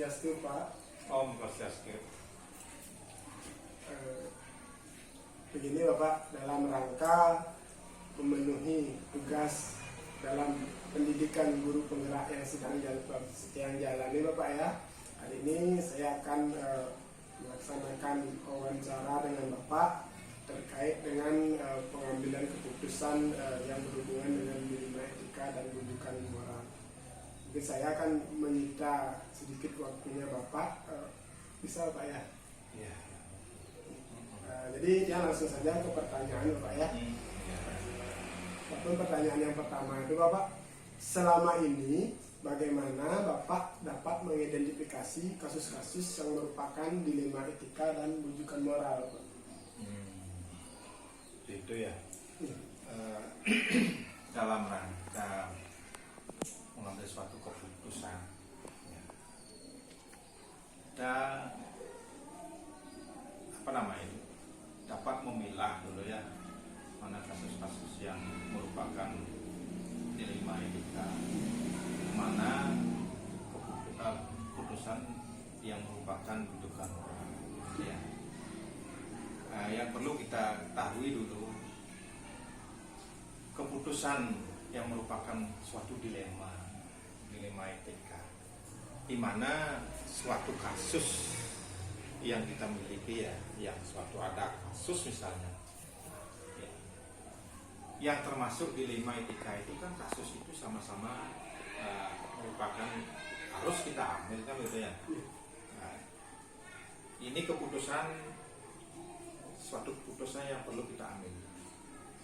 Swastiastu, Pak. Om Swastiastu. Begini Bapak, dalam rangka memenuhi tugas dalam pendidikan guru penggerak yang sedang jalani Bapak ya. Hari ini saya akan melaksanakan wawancara dengan Bapak terkait dengan pengambilan keputusan yang berhubungan dengan dilema etika dan rujukan moral. Mungkin saya akan menyita sedikit waktunya Bapak, bisa Pak ya? Ya. Jadi ya langsung saja ke pertanyaan Bapak ya. Pertanyaan yang pertama itu Bapak, selama ini bagaimana Bapak dapat mengidentifikasi kasus-kasus yang merupakan dilema etika dan rujukan moral Pak? Itu ya. Dalam rangka mengambil suatu keputusan ya. Dan dapat memilah dulu ya mana kasus-kasus yang merupakan dilema etika, mana keputusan yang merupakan rujukan moral ya. Yang perlu kita ketahui dulu, keputusan yang merupakan suatu dilema etika, di mana suatu kasus yang kita miliki ya, yang suatu ada kasus misalnya ya, yang termasuk dilema etika itu kan kasus itu sama-sama merupakan harus kita ambil kan gitu ya. Nah, ini suatu keputusan yang perlu kita ambil.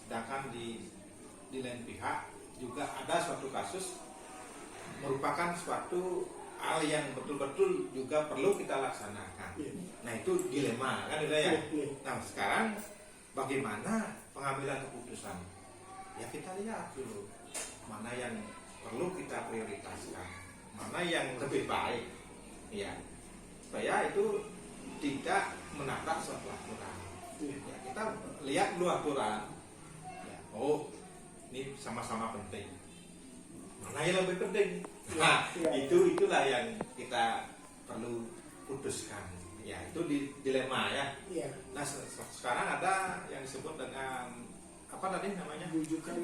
Sedangkan di lain pihak juga ada suatu kasus merupakan suatu hal yang betul-betul juga perlu kita laksanakan. Nah itu dilema kan gitu ya. Nah sekarang bagaimana pengambilan keputusan? Ya kita lihat dulu mana yang perlu kita prioritaskan, mana yang lebih baik ya, supaya itu tidak menabrak suatu aturan ya. Kita lihat dulu aturan ya. Oh ini sama-sama penting, mana yang lebih penting? Nah itulah yang kita perlu putuskan ya, itu dilema ya. Nah sekarang ada yang disebut dengan apa tadi namanya,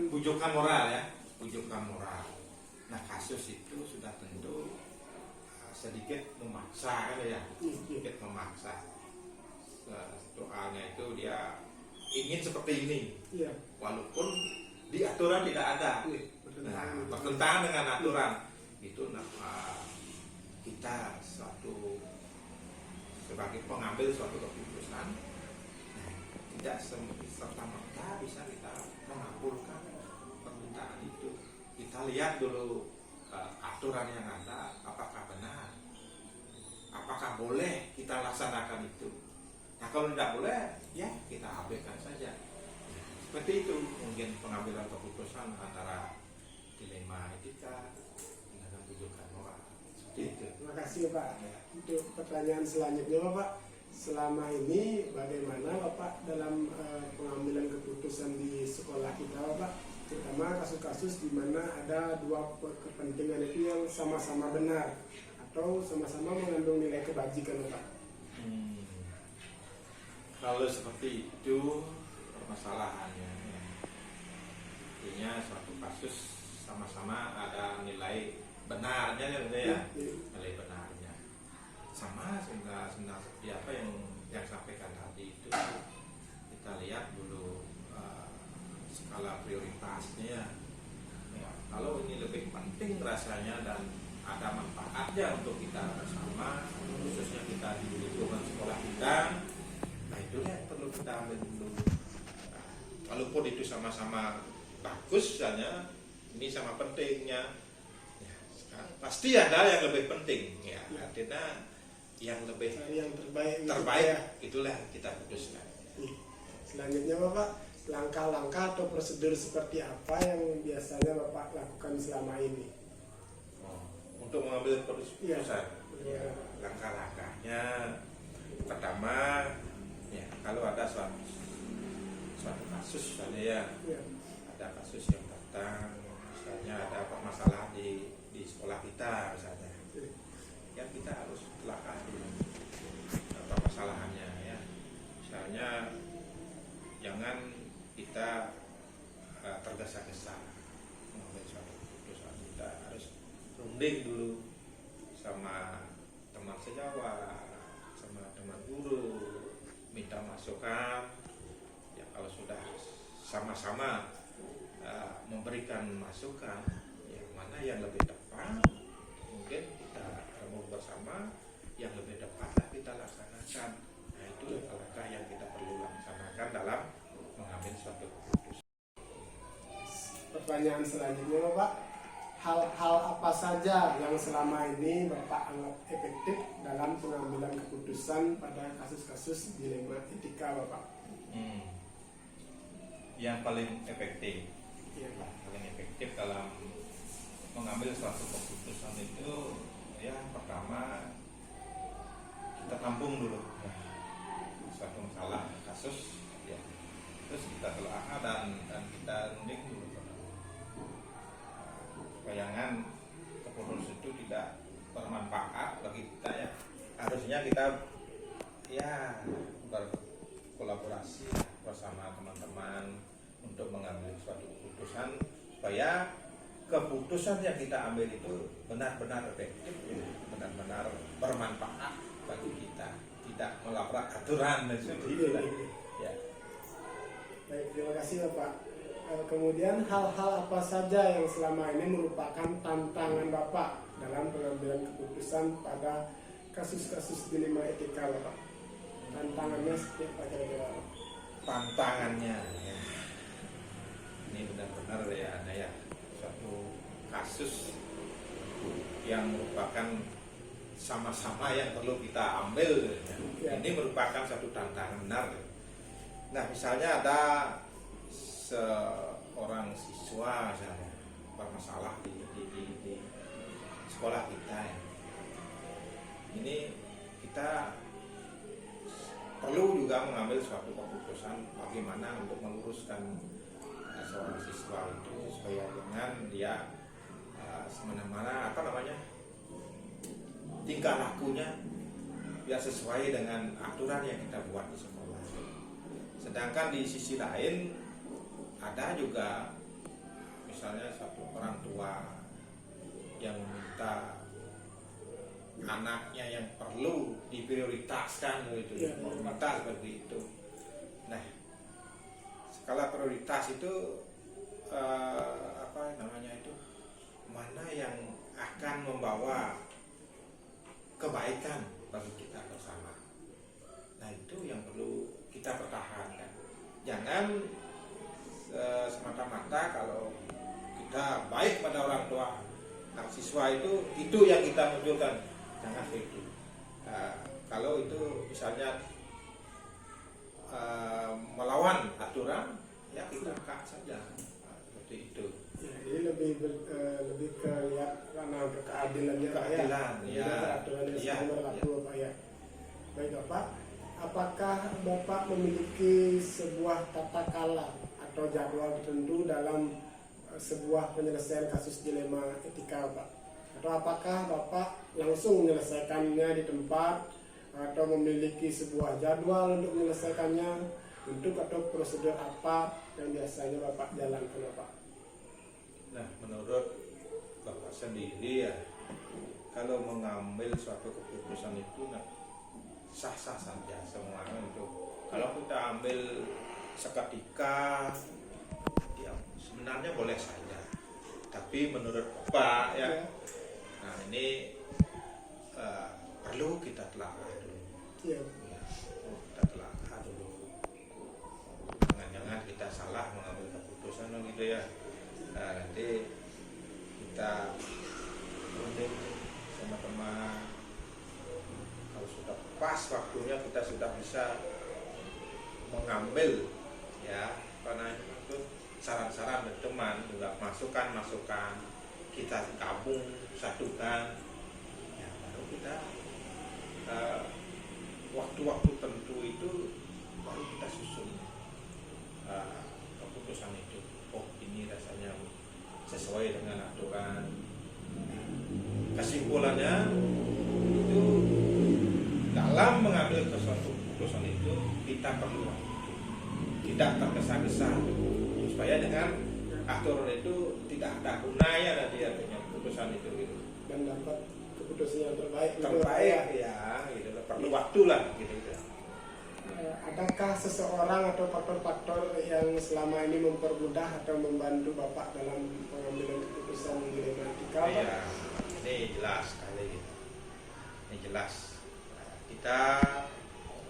bujukan moral ya, bujukan moral. Nah kasus itu sudah tentu sedikit memaksa kan ya, sedikit memaksa. Soalnya itu dia ingin seperti ini walaupun di aturan tidak ada. Nah bertentangan dengan aturan itu, kita sebagai pengambil suatu keputusan tidak serta-merta bisa kita mengabulkan permintaan itu. Kita lihat dulu aturan yang ada apakah benar, apakah boleh kita laksanakan itu. Nah kalau tidak boleh ya kita abaikan saja. Seperti itu mungkin pengambilan keputusan antara dilema etika dengan rujukan moral. Seperti itu. Terima kasih Pak. Untuk pertanyaan selanjutnya Bapak, selama ini bagaimana Bapak dalam pengambilan keputusan di sekolah kita Bapak, terutama kasus-kasus di mana ada dua kepentingan itu yang sama-sama benar atau sama-sama mengandung nilai kebajikan Bapak? Kalau seperti itu permasalahannya ya. Artinya suatu kasus sama-sama ada nilai benarnya ya, nilai benarnya sama seperti apa yang sampaikan tadi itu. Kita lihat dulu skala prioritasnya ya. Kalau ini lebih penting rasanya dan ada manfaatnya untuk kita bersama, khususnya kita di lingkungan sekolah kita, nah itu yang perlu kita ambil dulu. Walaupun itu sama-sama bagus misalnya, ini sama pentingnya ya, pasti ada yang lebih penting ya. Artinya yang terbaik ya. Itulah kita putuskan. Selanjutnya Bapak, langkah-langkah atau prosedur seperti apa yang biasanya Bapak lakukan selama ini untuk mengambil keputusan? Ya, langkah-langkahnya pertama ya, kalau ada suatu kasus misalnya ya, ada kasus yang datang misalnya ada masalah di sekolah kita misalnya ya kita harus telaah dulu apa masalahannya ya. Misalnya jangan kita tergesa-gesa mengambil suatu keputusan. Kita harus runding dulu sama teman sejawat, sama teman guru, minta masukan. Ya kalau sudah sama-sama memberikan masukan, yang mana yang lebih tepat, mungkin kita remuk bersama, yang lebih tepatlah kita laksanakan. Nah itu langkah yang kita perlu laksanakan dalam mengambil suatu keputusan. Pertanyaan selanjutnya Bapak, hal-hal apa saja yang selama ini Bapak anggap efektif dalam pengambilan keputusan pada kasus-kasus dilema etika Bapak? Yang paling efektif, Iya, Pak. paling efektif dalam mengambil suatu keputusan itu, ya pertama kita tampung dulu suatu masalah kasus, ya. Terus kita telah dan kita runding dulu. Bayangan keputusan itu tidak bermanfaat bagi kita ya. Harusnya kita ya berkolaborasi bersama teman-teman untuk mengambil suatu keputusan supaya keputusan yang kita ambil itu benar-benar efektif, benar-benar bermanfaat bagi kita, tidak melabrak aturan dan sebagainya. Ya. Baik, terima kasih Bapak. Kemudian hal-hal apa saja yang selama ini merupakan tantangan Bapak dalam pengambilan keputusan pada kasus-kasus dilema etika Bapak? Tantangannya seperti apa kira-kira? Tantangannya ya. Ini benar-benar ya ada ya suatu kasus yang merupakan sama-sama yang perlu kita ambil ya. Ini merupakan satu tantangan benar. Nah misalnya ada seorang siswa misalnya bermasalah di sekolah kita ya. Ini kita perlu juga mengambil suatu keputusan bagaimana untuk meluruskan seorang siswa itu supaya jangan dia semena-mena tingkah lakunya biar sesuai dengan aturan yang kita buat di sekolah. Sedangkan di sisi lain ada juga misalnya satu orang tua yang meminta anaknya yang perlu diprioritaskan gitu, prioritas seperti itu. Nah, skala prioritas itu mana yang akan membawa kebaikan bagi kita bersama. Nah, itu yang perlu kita pertahankan. Jangan semata-mata kalau kita baik pada orang tua, nah, siswa itu yang kita munculkan. Jangan itu. Kalau itu misalnya melawan aturan, ya kita cut saja. Seperti itu. Ya, ini lebih ke lihat karena keadilannya Keadilan, ya. Aturan yang berlaku Bapak ya. Baik Bapak, apakah Bapak memiliki sebuah tata kala atau jadwal tertentu dalam sebuah penyelesaian kasus dilema etika Bapak? Atau apakah Bapak langsung menyelesaikannya di tempat atau memiliki sebuah jadwal untuk menyelesaikannya, bentuk atau prosedur apa yang biasanya Bapak jalankan Bapak? Nah, menurut Bapak sendiri ya, kalau mengambil suatu keputusan itu sah-sah saja semuanya itu. Kalau kita ambil seketika, ya sebenarnya boleh saja. Tapi menurut Bapak ya, nah ini perlu kita telaah dulu. Ya. Ya, kita telaah dulu. Jangan-jangan kita salah mengambil keputusan gitu ya. Nah, nanti kita runding sama teman. Kalau sudah pas waktunya kita sudah bisa mengambil ya karena itu saran-saran dari teman juga masukan-masukan kita gabung satukan ya baru kita waktu-waktu tentu itu baru kita susun keputusan itu. Oh ini rasanya sesuai dengan aturan. Kesimpulannya dalam mengambil sesuatu keputusan itu kita perlu waktu, tidak tergesa-gesa, supaya dengan aturan itu tidak ada gunanya nanti artinya keputusan itu gitu. Dan dapat keputusan yang terbaik. Terbaik ya, gitu. Perlu waktu lah gitu. Adakah seseorang atau faktor-faktor yang selama ini mempermudah atau membantu Bapak dalam pengambilan keputusan dilema etika? Iya, ini jelas sekali. Ini jelas. Kita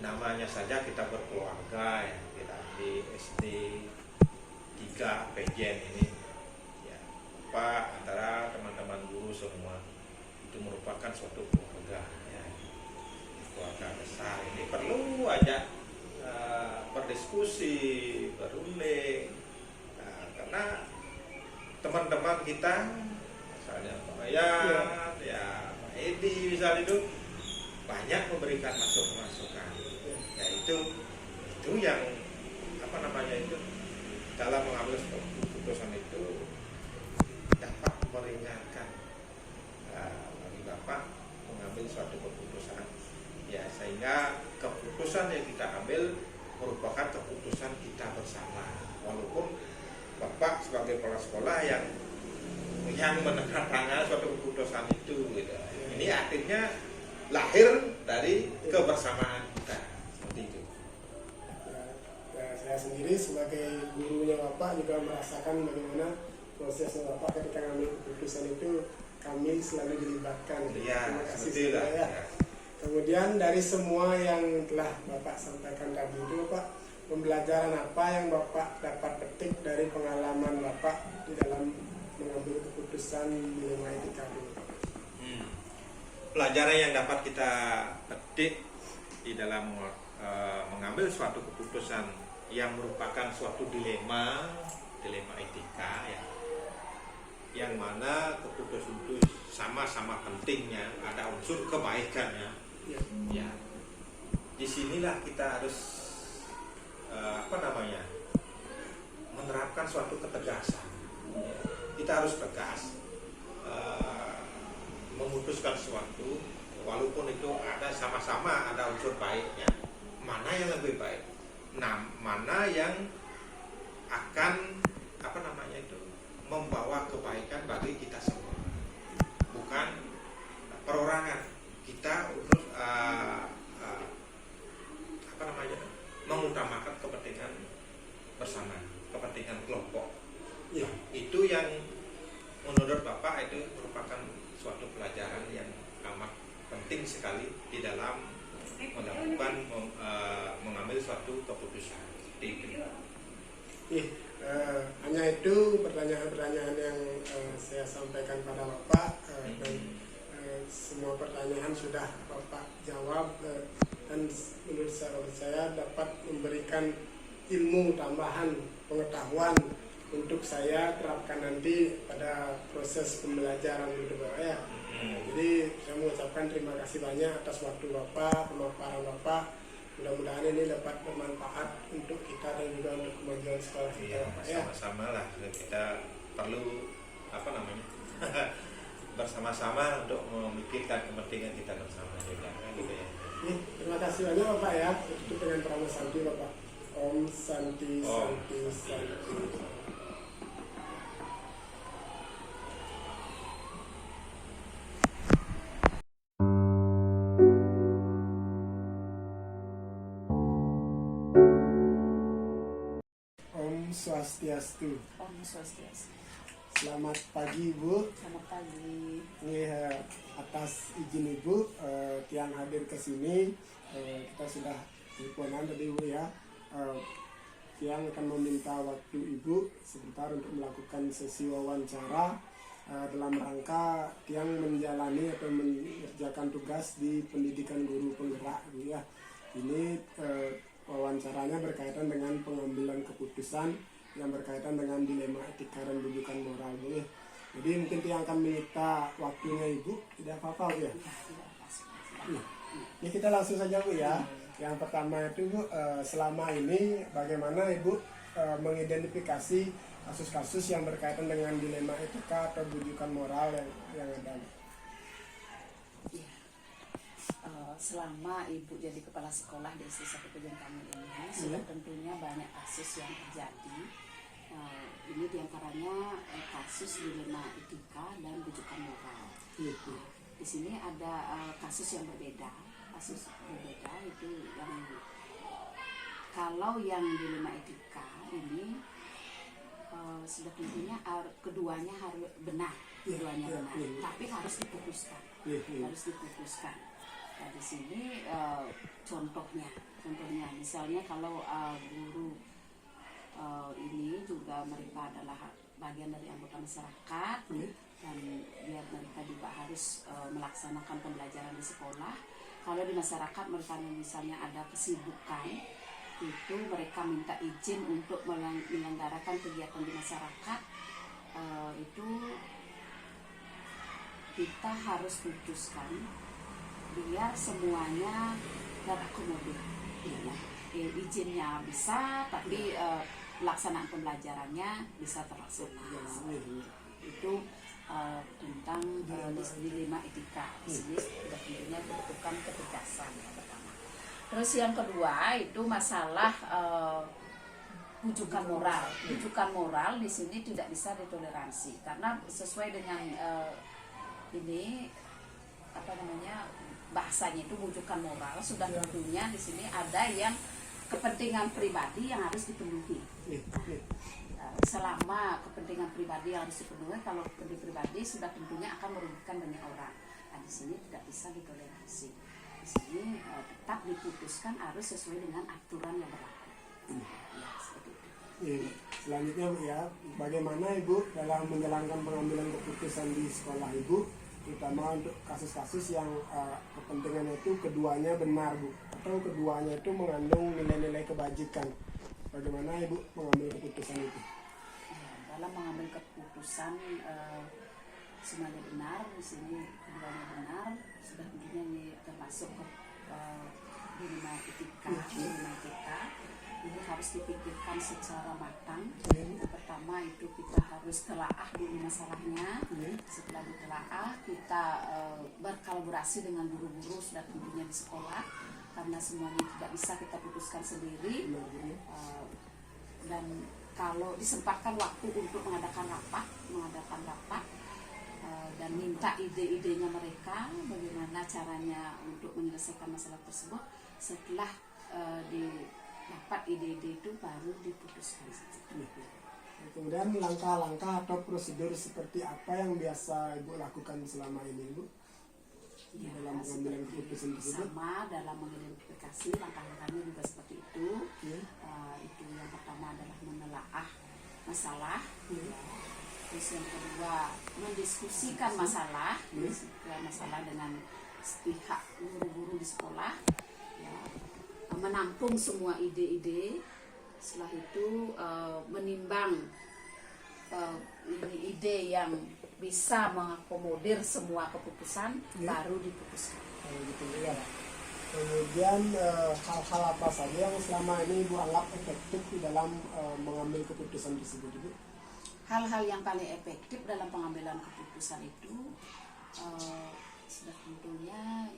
namanya saja kita berkeluarga ya, kita di SD 3 PJN ini ya, Pak antara teman-teman guru semua itu merupakan suatu keluarga ya, keluarga besar. Ini perlu aja berdiskusi, berunding, karena teman-teman kita misalnya Pak Mayan, ya Pak Edi misalnya itu banyak memberikan masukan, ya itu yang apa namanya itu dalam mengambil keputusan itu dapat meringankan bagi Bapak mengambil suatu keputusan, ya sehingga keputusan yang kita ambil merupakan keputusan kita bersama, walaupun Bapak sebagai kepala sekolah yang menandatangani suatu keputusan itu gitu. Ini artinya lahir dari kebersamaan kita seperti itu. Saya sendiri sebagai gurunya Bapak juga merasakan bagaimana prosesnya Bapak ketika mengambil keputusan itu kami selalu dilibatkan. Ya, Terima kasih seperti itu. ya. Kemudian dari semua yang telah Bapak sampaikan tadi itu Bapak, pembelajaran apa yang Bapak dapat petik dari pengalaman Bapak di dalam mengambil keputusan dilema etika ini? Pelajaran yang dapat kita petik di dalam mengambil suatu keputusan yang merupakan suatu dilema etika ya, yang mana keputusan itu sama-sama pentingnya, ada unsur kebaikannya ya. Disinilah kita harus menerapkan suatu ketegasan. Kita harus tegas memutuskan sesuatu, walaupun itu ada sama-sama ada unsur baiknya. Mana yang lebih baik? Nah, mana yang akan membawa kebaikan bagi kita semua, bukan perorangan. Kita untuk mengutamakan kepentingan bersama, kepentingan kelompok ya. Itu yang menurut Bapak itu merupakan suatu pelajaran yang amat penting sekali di dalam melakukan mengambil suatu keputusan. Hanya itu pertanyaan-pertanyaan yang saya sampaikan pada Bapak, dan semua pertanyaan sudah Bapak jawab, dan menurut saya dapat memberikan ilmu tambahan, pengetahuan untuk saya terapkan nanti pada proses pembelajaran gitu Bapak ya. Jadi saya mengucapkan terima kasih banyak atas waktu Bapak, pemaparan Bapak. Mudah-mudahan ini dapat bermanfaat untuk kita dan juga untuk kemajuan sekolah kita Bapak ya. Sama-sama lah, kita perlu bersama-sama untuk memikirkan kepentingan kita bersama juga gitu ya. Terima kasih banyak Bapak ya. Tutup dengan Pramo Santi Bapak. Om Santi Santi Santi. Om Swastiastu. Om Swastiastu. Selamat pagi Ibu. Selamat pagi. Ini atas izin Ibu, yang hadir ke sini, kita sudah teleponan tadi Ibu ya. Yang akan meminta waktu Ibu sebentar untuk melakukan sesi wawancara dalam rangka yang menjalani atau mengerjakan tugas di pendidikan guru penggerak gitu ya. Ini wawancaranya berkaitan dengan pengambilan keputusan yang berkaitan dengan dilema etika dan rujukan moral boleh. Jadi mungkin yang akan minta waktunya Ibu, tidak apa-apa Bu ya. Ini kita langsung saja Bu ya. Yang pertama itu Bu, selama ini bagaimana Ibu mengidentifikasi kasus-kasus yang berkaitan dengan dilema etika atau rujukan moral yang ada? selama Ibu jadi kepala sekolah di SD 1 Pujon Kamil ini sudah tentunya banyak kasus yang terjadi. Ini diantaranya kasus dilema etika dan rujukan moral. Nah, di sini ada kasus yang berbeda. Kasus berbeda itu yang kalau yang dilema etika ini sudah tentunya keduanya harus benar, tapi harus diputuskan. Harus diputuskan. Nah, di sini contohnya misalnya kalau guru ini juga mereka adalah bagian dari anggota masyarakat dan biar mereka juga harus melaksanakan pembelajaran di sekolah. Kalau di masyarakat mereka misalnya ada kesibukan, itu mereka minta izin untuk menyelenggarakan kegiatan di masyarakat, itu kita harus putuskan biar semuanya terakomodir. Izinnya bisa, tapi pelaksanaan pembelajarannya bisa terlaksana. Itu tentang dilema etika. Di sini sudah tentunya dibutuhkan ketegasan yang pertama. Terus yang kedua itu masalah rujukan moral. Rujukan moral di sini tidak bisa ditoleransi karena sesuai dengan ini bahasanya itu rujukan moral, sudah tentunya di sini ada yang kepentingan pribadi yang harus dipenuhi. Selama kepentingan pribadi yang harus dipenuhi, kalau kepentingan pribadi sudah tentunya akan merugikan banyak orang. Nah, di sini tidak bisa ditoleransi. Di sini tetap diputuskan harus sesuai dengan aturan yang berlaku. Ya, seperti itu. Selanjutnya Bu ya, bagaimana Ibu dalam menjalankan pengambilan keputusan di sekolah Ibu, terutama untuk kasus-kasus yang kepentingannya itu keduanya benar Bu, atau keduanya itu mengandung nilai-nilai kebajikan. Bagaimana Ibu mengambil keputusan itu? Dalam mengambil keputusan semuanya benar, di sini keduanya benar, sudah tentunya ini termasuk dilema etika. Ini harus dipikirkan secara matang. Yang pertama itu kita harus telaah dulu masalahnya. Setelah ditelaah kita berkolaborasi dengan guru-guru sudah tentunya di sekolah, karena semuanya tidak bisa kita putuskan sendiri. Dan kalau disempatkan waktu untuk mengadakan rapat dan minta ide-idenya mereka bagaimana caranya untuk menyelesaikan masalah tersebut. Setelah dapat ide-ide itu baru diputuskan. Kemudian langkah-langkah atau prosedur seperti apa yang biasa Ibu lakukan selama ini Ibu? Dalam pengambilan keputusan tersebut? Sama dalam mengidentifikasi langkah-langkahnya juga seperti itu. Itu yang pertama adalah menelaah masalah. Terus yang kedua mendiskusikan masalah dengan pihak guru-guru di sekolah. Menampung semua ide-ide, setelah itu menimbang ide yang bisa mengakomodir semua keputusan, baru diputuskan. Gitu ya. Kemudian hal-hal apa saja yang selama ini Ibu anggap efektif di dalam mengambil keputusan tersebut Ibu? Hal-hal yang paling efektif dalam pengambilan keputusan itu sudah tentunya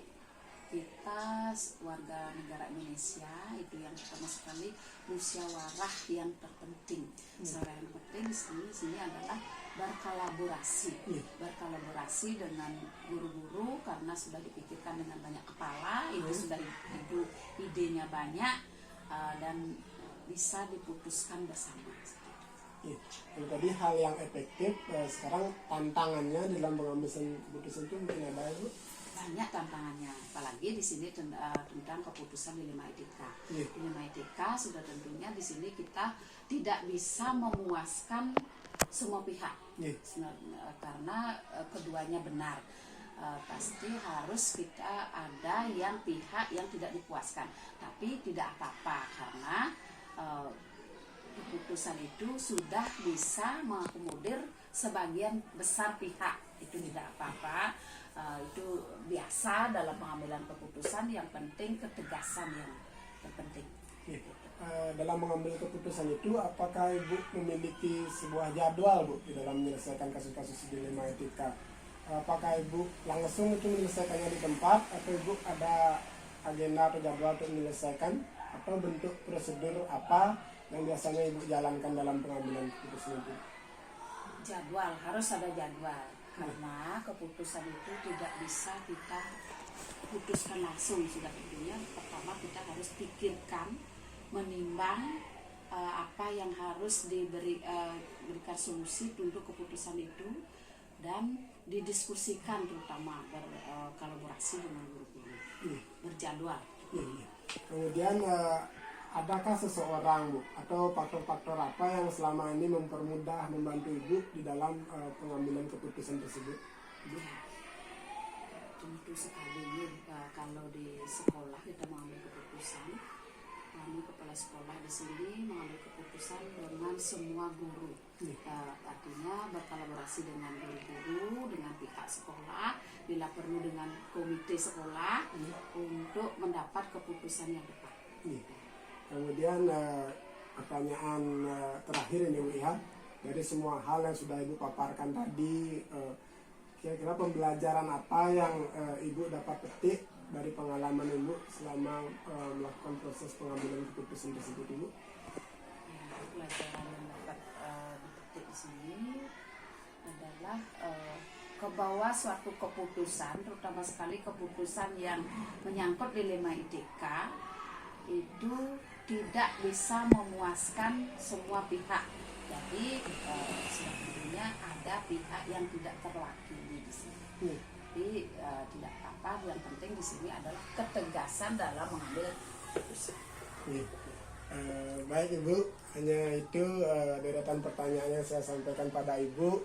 kita warga negara Indonesia itu yang pertama sekali musyawarah yang terpenting. Musyawarah yang penting di sini adalah berkolaborasi dengan guru-guru karena sudah dipikirkan dengan banyak kepala, itu sudah idenya banyak dan bisa diputuskan bersama. Jadi tadi hal yang efektif, sekarang tantangannya dalam pengambilan keputusan itu mungkin ada Bu? Banyak tantangannya, apalagi di sini tentang keputusan dilema etika. Dilema etika sudah tentunya di sini kita tidak bisa memuaskan semua pihak, karena keduanya benar. Pasti harus kita ada yang pihak yang tidak dipuaskan, tapi tidak apa-apa karena keputusan itu sudah bisa mengakomodir sebagian besar pihak, itu tidak apa-apa. Itu biasa dalam pengambilan keputusan, yang penting ketegasan yang terpenting. Dalam mengambil keputusan itu, apakah Ibu memiliki sebuah jadwal Bu di dalam menyelesaikan kasus-kasus dilema etika? apakah Ibu langsung itu menyelesaikannya di tempat atau Ibu ada agenda atau jadwal untuk menyelesaikan, atau bentuk prosedur apa yang biasanya Ibu jalankan dalam pengambilan keputusan itu? Jadwal, harus ada jadwal, karena keputusan itu tidak bisa kita putuskan langsung. Sudah tentunya pertama kita harus pikirkan, menimbang apa yang harus diberikan solusi untuk keputusan itu, dan didiskusikan, terutama berkolaborasi dengan guru-guru, berjadwal. Kemudian adakah seseorang, Bu, atau faktor-faktor apa yang selama ini mempermudah, membantu Ibu di dalam pengambilan keputusan tersebut? Ya, tentu sekali kalau di sekolah kita mengambil keputusan, kami kepala sekolah di sini mengambil keputusan dengan semua guru. Artinya berkolaborasi dengan guru-guru, dengan pihak sekolah, bila perlu dengan komite sekolah, untuk mendapat keputusan yang tepat. Kemudian pertanyaan terakhir ini, Bu, ya, dari semua hal yang sudah Ibu paparkan tadi, kira-kira pembelajaran apa yang Ibu dapat petik dari pengalaman Ibu selama melakukan proses pengambilan keputusan tersebut, Ibu? Ya, pelajaran yang dapat dipetik di sini adalah ke bawah suatu keputusan, terutama sekali keputusan yang menyangkut dilema ITK, itu tidak bisa memuaskan semua pihak. Jadi sudah tentunya ada pihak yang tidak terwakili di sini. Tapi tidak apa-apa, yang penting di sini adalah ketegasan dalam mengambil keputusan. Baik Ibu, hanya itu deretan pertanyaan yang saya sampaikan pada Ibu.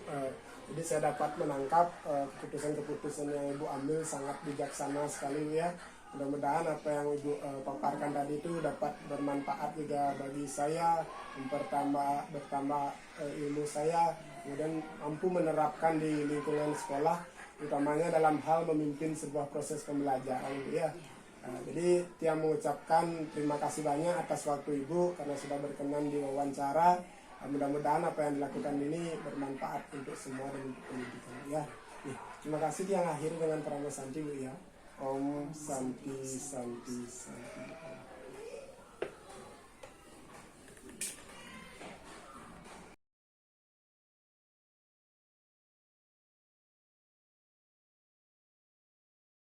Jadi saya dapat menangkap keputusan-keputusan yang Ibu ambil sangat bijaksana sekali, Bu, ya. Mudah-mudahan apa yang Ibu paparkan tadi itu dapat bermanfaat juga bagi saya, bertambah ilmu saya, kemudian mampu menerapkan di lingkungan sekolah, utamanya dalam hal memimpin sebuah proses pembelajaran, ya. Jadi Tia mengucapkan terima kasih banyak atas waktu Ibu karena sudah berkenan di wawancara. Mudah-mudahan apa yang dilakukan ini bermanfaat untuk semua dan untuk pendidikan, ya. Terima kasih. Yang akhir dengan Pranama Santi, Bu, ya. Om Santi Santi Santi.